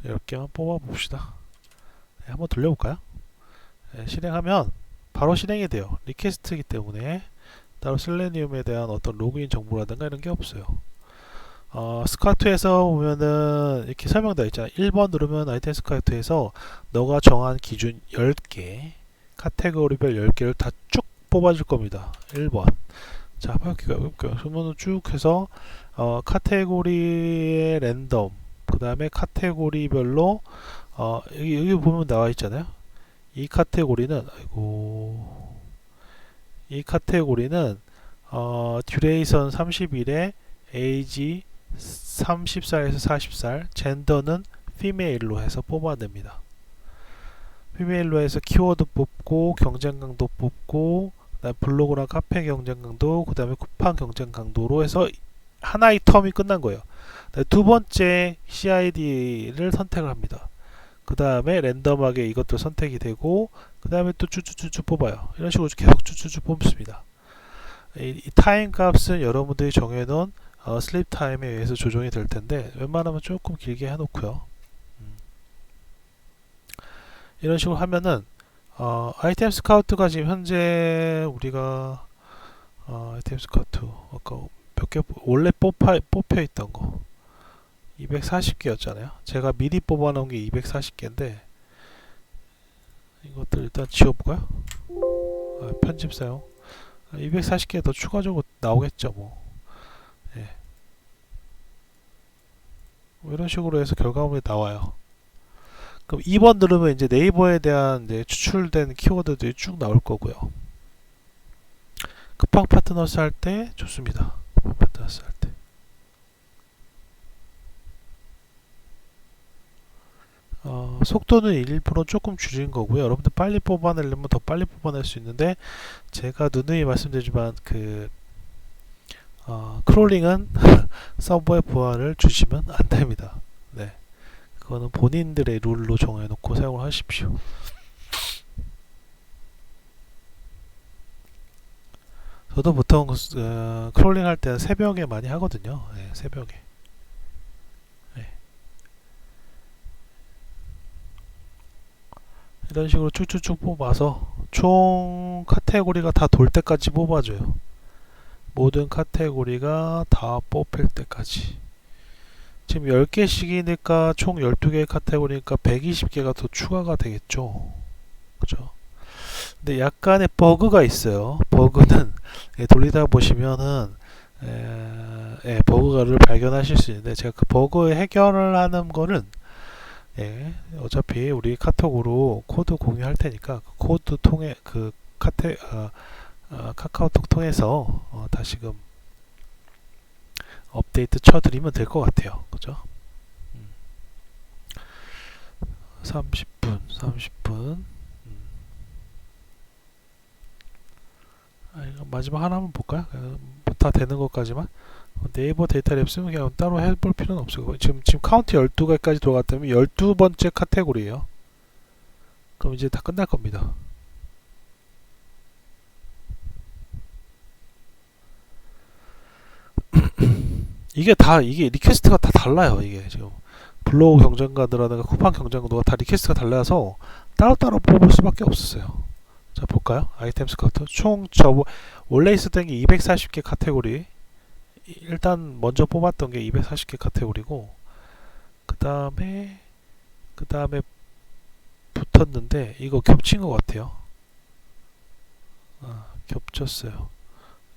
10개만 뽑아 봅시다. 네, 한번 돌려볼까요? 네, 실행하면 바로 실행이 돼요. 리퀘스트이기 때문에 따로 셀레니움에 대한 어떤 로그인 정보라든가 이런 게 없어요. 스카우트에서 보면은 이렇게 설명되어 있잖아요. 1번 누르면 아이템 스카우트에서 너가 정한 기준 10개, 카테고리별 10개를 다 쭉 뽑아줄 겁니다. 1번. 자, 볼게요. 그러면 쭉 해서 카테고리의 랜덤, 그 다음에 카테고리별로 여기 보면 나와 있잖아요. 이 카테고리는 이 카테고리는 듀레이션 30일에 에이지 30살에서 40살, 젠더는 피메일로 해서 뽑아냅니다. 피메일로 해서 키워드 뽑고 경쟁 강도 뽑고 블로그랑 카페 경쟁 강도, 그 다음에 쿠팡 경쟁 강도로 해서 하나의 텀이 끝난 거예요. 두 번째 CID를 선택을 합니다. 그 다음에 랜덤하게 이것도 선택이 되고, 그 다음에 또 쭈쭈쭈쭈 뽑아요. 이런 식으로 계속 쭈쭈쭈 뽑습니다. 이 타임 값은 여러분들이 정해놓은 슬립 타임에 의해서 조정이 될 텐데, 웬만하면 조금 길게 해놓고요. 이런 식으로 하면은 아이템 스카우트가 지금 현재 우리가 아이템 스카우트 아까 몇 개 원래 뽑혀 있던 거 240개였잖아요. 제가 미리 뽑아 놓은 게 240개인데 이것들 일단 지워볼까요? 편집 사용 240개 더 추가적으로 나오겠죠. 뭐 이런 식으로 해서 결과물이 나와요. 그럼 2번 누르면 이제 네이버에 대한 이제 추출된 키워드들이 쭉 나올 거고요. 쿠팡 파트너스 할 때 좋습니다. 쿠팡 파트너스 할 때. 속도는 1% 조금 줄인 거고요. 여러분들 빨리 뽑아내려면 더 빨리 뽑아낼 수 있는데, 제가 누누이 말씀드리지만 크롤링은 서버에 보안을 주시면 안 됩니다. 네. 그거는 본인들의 룰로 정해놓고 사용을 하십시오. 저도 보통 크롤링 할 때는 새벽에 많이 하거든요. 네, 새벽에. 네. 이런 식으로 쭉쭉쭉 뽑아서 총 카테고리가 다 돌 때까지 뽑아줘요. 모든 카테고리가 다 뽑힐 때까지. 지금 10개씩이니까 총 12개의 카테고리니까 120개가 더 추가가 되겠죠. 그죠? 근데 약간의 버그가 있어요. 버그는 돌리다 보시면은 버그를 발견하실 수 있는데, 제가 그 버그 해결을 하는 거는 어차피 우리 카톡으로 코드 공유할 테니까 그 코드 통해 카카오톡 통해서 다시금 업데이트 쳐드리면 될 것 같아요. 그죠? 30분. 마지막 하나만 볼까요? 다 되는 것까지만. 네이버 데이터 랩 쓰면 그냥 따로 해볼 필요는 없어요. 지금 카운트 12개까지 들어갔다면 12번째 카테고리예요. 그럼 이제 다 끝날 겁니다. 이게 리퀘스트가 다 달라요. 이게 지금 블로그 경쟁가들라든가 쿠팡 경쟁가들과 다 리퀘스트가 달라서 따로따로 뽑을 수밖에 없었어요. 자, 볼까요? 아이템 스카우트 총 원래 있었던 게 240개 카테고리. 일단 먼저 뽑았던 게 240개 카테고리고, 그 다음에 붙었는데 이거 겹친 것 같아요. 겹쳤어요.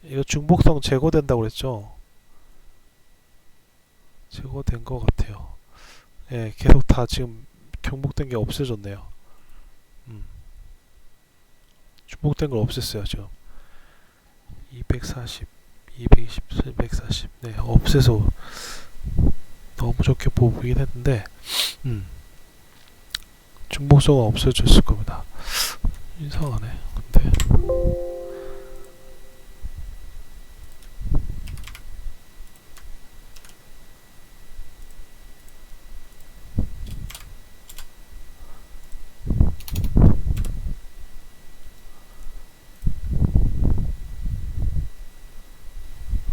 이거 중복성 제거된다고 그랬죠? 제거된 것 같아요. 예, 계속 다 지금 경복된 게 없어졌네요. 중복된 걸 없앴어요, 지금. 240, 220, 240. 네, 없애서 너무 좋게 보이긴 했는데, 중복성은 없어졌을 겁니다. 이상하네. 근데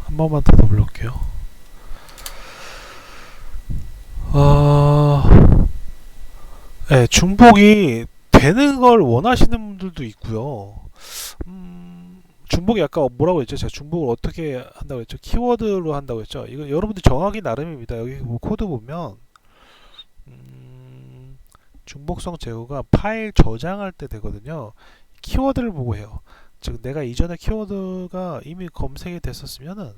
한 번만 더 눌러볼게요. 네, 중복이 되는 걸 원하시는 분들도 있고요. 중복이 아까 뭐라고 했죠? 제가 중복을 어떻게 한다고 했죠? 키워드로 한다고 했죠? 이거 여러분들 정하기 나름입니다. 여기 뭐 코드 보면 중복성 제거가 파일 저장할 때 되거든요. 키워드를 보고 해요. 즉 내가 이전에 키워드가 이미 검색이 됐었으면은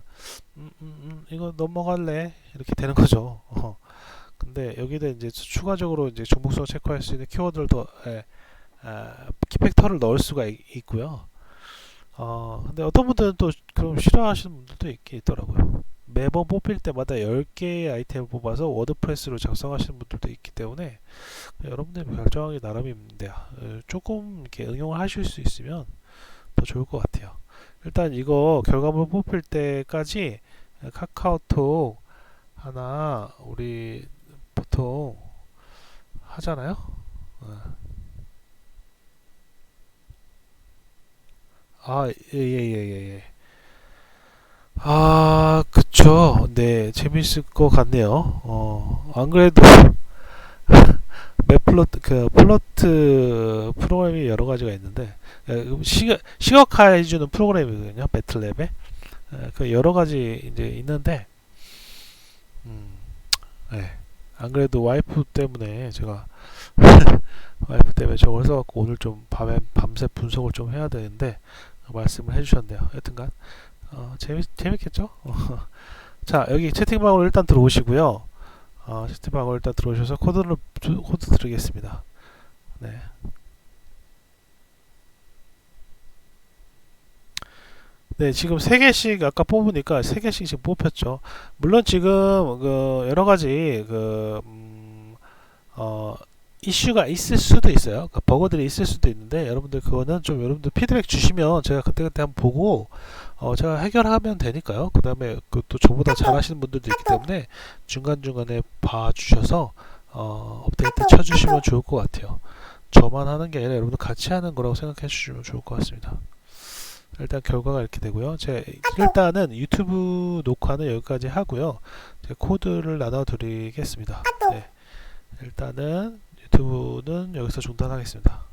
이거 넘어갈래 이렇게 되는 거죠. 근데 여기다 이제 추가적으로 이제 중복성 체크할 수 있는 키워드를 더 키팩터를 넣을 수가 있고요. 근데 어떤 분들은 또 그럼 싫어하시는 분들도 있긴 있더라고요. 매번 뽑힐 때마다 10개의 아이템을 뽑아서 워드프레스로 작성하시는 분들도 있기 때문에 여러분들이 결정하기 나름입니다. 조금 이렇게 응용을 하실 수 있으면 더 좋을 것 같아요. 일단 이거 결과물 뽑힐 때까지 카카오톡 하나 우리 보통 하잖아요. 예. 그쵸. 네, 재밌을 것 같네요. 안 그래도 맵플로트 플로트 프로그램이 여러 가지가 있는데 시각화해주는 프로그램이거든요. 배틀랩에 그 여러 가지 이제 있는데 네. 안 그래도 와이프 때문에 제가 와이프 때문에 저걸 써갖고 오늘 좀 밤새 분석을 좀 해야 되는데 말씀을 해주셨네요. 여튼간 재밌겠죠? 자, 여기 채팅방으로 일단 들어오시고요. 채팅방으로 일단 들어오셔서 코드 드리겠습니다. 네. 네, 지금 3개씩 아까 뽑으니까 3개씩 지금 뽑혔죠. 물론 지금 그 여러 가지 이슈가 있을 수도 있어요. 그러니까 버그들이 있을 수도 있는데 여러분들 그거는 좀 여러분들 피드백 주시면 제가 그때그때 한번 보고 제가 해결하면 되니까요. 그 다음에 또 저보다 잘하시는 분들도 있기 때문에 중간중간에 봐주셔서 업데이트 쳐주시면 좋을 것 같아요. 저만 하는 게 아니라 여러분들 같이 하는 거라고 생각해 주시면 좋을 것 같습니다. 일단 결과가 이렇게 되고요. 일단은 유튜브 녹화는 여기까지 하고요. 제 코드를 나눠 드리겠습니다. 네, 일단은 유튜브는 여기서 중단하겠습니다.